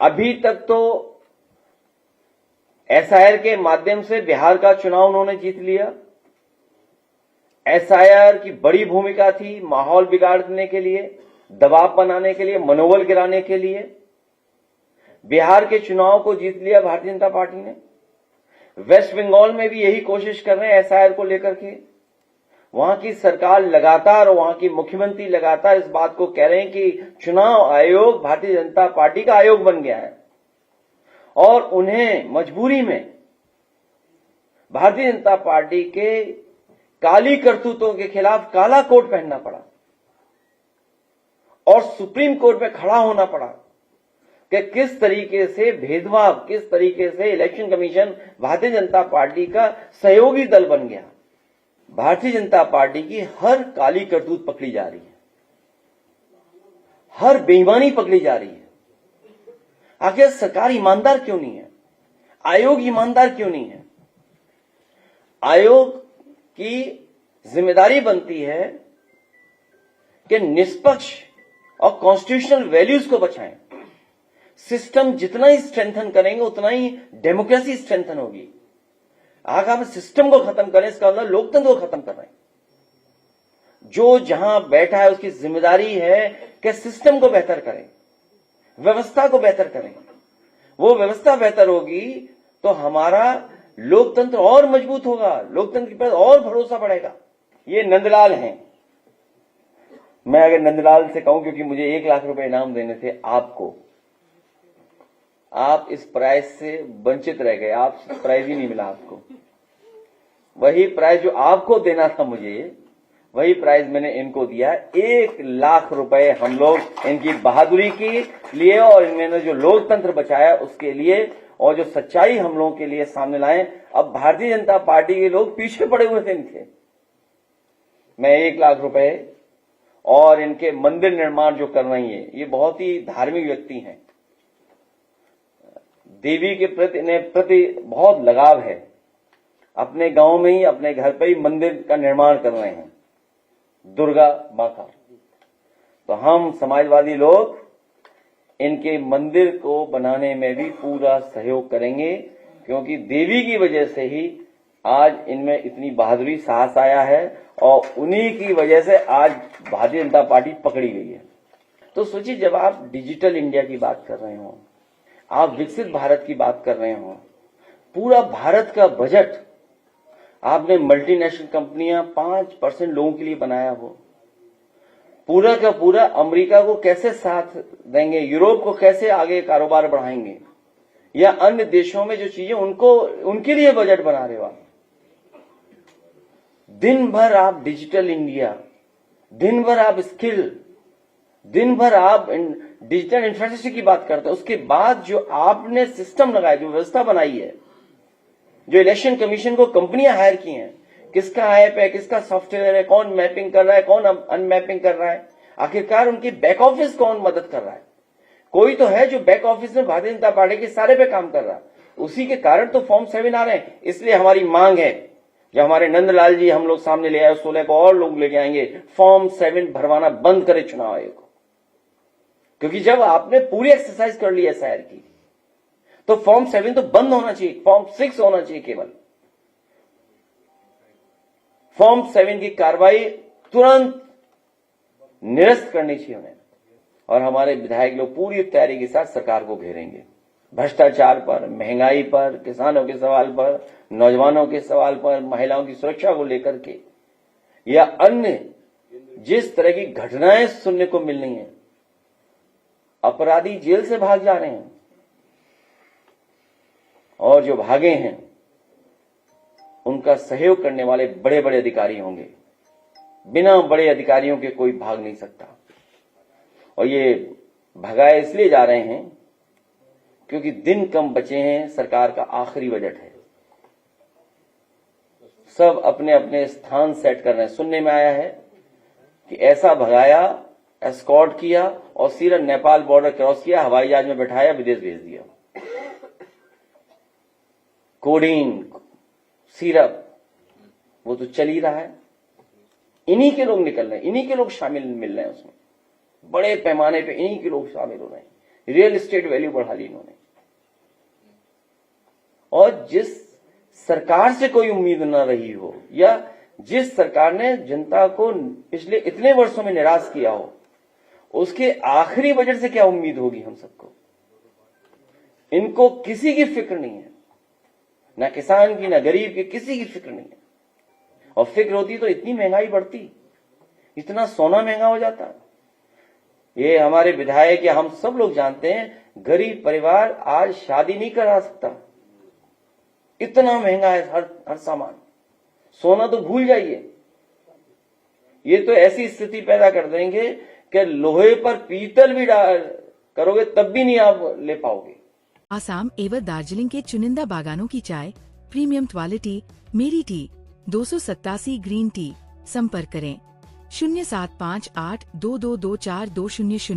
अभी तक तो एसआईआर के माध्यम से बिहार का चुनाव उन्होंने जीत लिया। एसआईआर की बड़ी भूमिका थी माहौल बिगाड़ने के लिए, दबाव बनाने के लिए, मनोबल गिराने के लिए। बिहार के चुनाव को जीत लिया भारतीय जनता पार्टी ने। वेस्ट बंगाल में भी यही कोशिश कर रहे हैं एसआईआर को लेकर के। वहां की सरकार लगातार, वहां की मुख्यमंत्री लगातार इस बात को कह रहे हैं कि चुनाव आयोग भारतीय जनता पार्टी का आयोग बन गया है और उन्हें मजबूरी में भारतीय जनता पार्टी के काली करतूतों के खिलाफ काला कोट पहनना पड़ा और सुप्रीम कोर्ट में खड़ा होना पड़ा कि किस तरीके से भेदभाव, किस तरीके से election commission Bharatiya Janata party का सहयोगी दल बन गया। भारतीय जनता पार्टी की हर काली करतूत पकड़ी जा रही है, हर बेईमानी पकड़ी जा रही है। आखिर सरकार ईमानदार क्यों नहीं है? आयोग ईमानदार क्यों नहीं है? आयोग की जिम्मेदारी बनती है कि निष्पक्ष और कॉन्स्टिट्यूशनल वैल्यूज को बचाएं। सिस्टम जितना ही स्ट्रेंथन करेंगे उतना ही डेमोक्रेसी स्ट्रेंथन होगी। अगर हम सिस्टम को खत्म करें इसका मतलब लोकतंत्र को खत्म कर रहे हैं। जो जहां बैठा है उसकी जिम्मेदारी है कि सिस्टम को बेहतर करें, व्यवस्था को बेहतर करें। वो व्यवस्था बेहतर होगी तो हमारा लोकतंत्र और मजबूत होगा, लोकतंत्र पर और भरोसा बढ़ेगा। ये नंदलाल हैं। मैं अगर नंदलाल से कहूं, क्योंकि मुझे 1 लाख रुपए इनाम देने थे आपको, आप इस प्राइज से वंचित रह गए, आप प्राइज ही नहीं मिला आपको। वही प्राइज जो आपको देना था मुझे, वही प्राइज मैंने इनको दिया। 1 लाख रुपए हम लोग इनकी बहादुरी के लिए और इन्होंने जो लोकतंत्र बचाया उसके लिए और जो सच्चाई हम लोगों के लिए सामने लाए। अब भारतीय जनता पार्टी के लोग पीछे पड़े हुए थे इनके। मैं 1 लाख रुपए और इनके मंदिर निर्माण जो कर रही है, ये बहुत ही धार्मिक व्यक्ति हैं, देवी के प्रति इन्हें प्रति बहुत लगाव है। अपने गांव में ही, अपने घर पे ही मंदिर का निर्माण कर रहे हैं दुर्गा मां का। तो हम समाजवादी लोग इनके मंदिर को बनाने में भी पूरा सहयोग करेंगे, क्योंकि देवी की वजह से ही आज इनमें इतनी बहादुरी, साहस आया है और उन्हीं की वजह से आज भारतीय जनता पार्टी पकड़ी गई है। तो सोचिए, जब आप डिजिटल इंडिया की बात कर रहे हो, आप विकसित भारत की बात कर रहे हो, पूरा भारत का बजट आपने मल्टीनेशनल कंपनियां 5% लोगों के लिए बनाया हो, पूरा का पूरा अमेरिका को कैसे साथ देंगे, यूरोप को कैसे आगे कारोबार बढ़ाएंगे, या अन्य देशों में जो चीजें उनको उनके लिए बजट बना रहे हो आप। दिन भर आप डिजिटल इंडिया, दिन भर आप स्किल, दिन भर आप डिजिटल इंफ्रास्ट्रक्चर की बात करते हैं। उसके बाद जो आपने सिस्टम लगाया, जो व्यवस्था बनाई है, जो इलेक्शन कमीशन को कंपनियां हायर की हैं, किसका ऐप है, किसका सॉफ्टवेयर है, कौन मैपिंग कर रहा है, कौन अनमैपिंग कर रहा है, आखिरकार उनकी बैक ऑफिस कौन मदद कर रहा है। कोई तो है जो बैक ऑफिस में भारतीय जनता पार्टी के सारे पे काम कर रहा है। उसी के कारण तो फॉर्म 7 आ रहे हैं। इसलिए हमारी मांग है, जो हमारे नंदलाल जी हम लोग सामने ले आए, 16 को और लोग लेके आएंगे, फॉर्म 7 भरवाना बंद करे चुनाव आयोग को। क्योंकि जब आपने पूरी एक्सरसाइज कर ली एसआईआर की, तो फॉर्म 7 तो बंद होना चाहिए, फॉर्म 6 होना चाहिए केवल। फॉर्म 7 की कार्रवाई तुरंत निरस्त करनी चाहिए उन्हें। और हमारे विधायक लोग पूरी तैयारी के साथ सरकार को घेरेंगे, भ्रष्टाचार पर, महंगाई पर, किसानों के सवाल पर, नौजवानों के सवाल पर, महिलाओं की सुरक्षा को लेकर के, या अन्य जिस तरह की घटनाएं सुनने को मिल रही हैं। अपराधी जेल से भाग जा रहे हैं और जो भागे हैं उनका सहयोग करने वाले बड़े बड़े अधिकारी होंगे। बिना बड़े अधिकारियों के कोई भाग नहीं सकता। और ये भगाए इसलिए जा रहे हैं क्योंकि दिन कम बचे हैं, सरकार का आखिरी बजट है। सब अपने अपने स्थान सेट कर रहे हैं। सुनने में आया है कि ऐसा भगाया, एस्कॉर्ट किया और सीधा नेपाल बॉर्डर क्रॉस किया, हवाई जहाज में बैठाया, विदेश भेज दिया। कोडीन, सिरप, वो तो चल ही रहा है। इन्हीं के लोग निकल रहे हैं, इन्हीं के लोग शामिल मिल रहे हैं उसमें, बड़े पैमाने पे इन्हीं के लोग शामिल हो रहे हैं। रियल एस्टेट वैल्यू बढ़ा ली इन्होंने। और जिस सरकार से कोई उम्मीद न रही हो, या जिस सरकार ने जनता को पिछले इतने वर्षों में निराश किया हो, उसके आखिरी बजट से क्या उम्मीद होगी हम सबको। इनको किसी की फिक्र नहीं है, ना किसान की, ना गरीब की, किसी की फिक्र नहीं है। और फिक्र होती तो इतनी महंगाई बढ़ती, इतना सोना महंगा हो जाता। ये हमारे विधायक या हम सब लोग जानते हैं, गरीब परिवार आज शादी नहीं करा सकता, इतना महंगा है हर सामान। सोना तो भूल जाइए। ये तो ऐसी स्थिति पैदा कर देंगे कि लोहे पर पीतल भी करोगे तब भी नहीं आप ले पाओगे। आसाम एवं दार्जिलिंग के चुनिंदा बागानों की चाय, प्रीमियम क्वालिटी, मेरी टी 287 ग्रीन टी। संपर्क करें 07582224 200।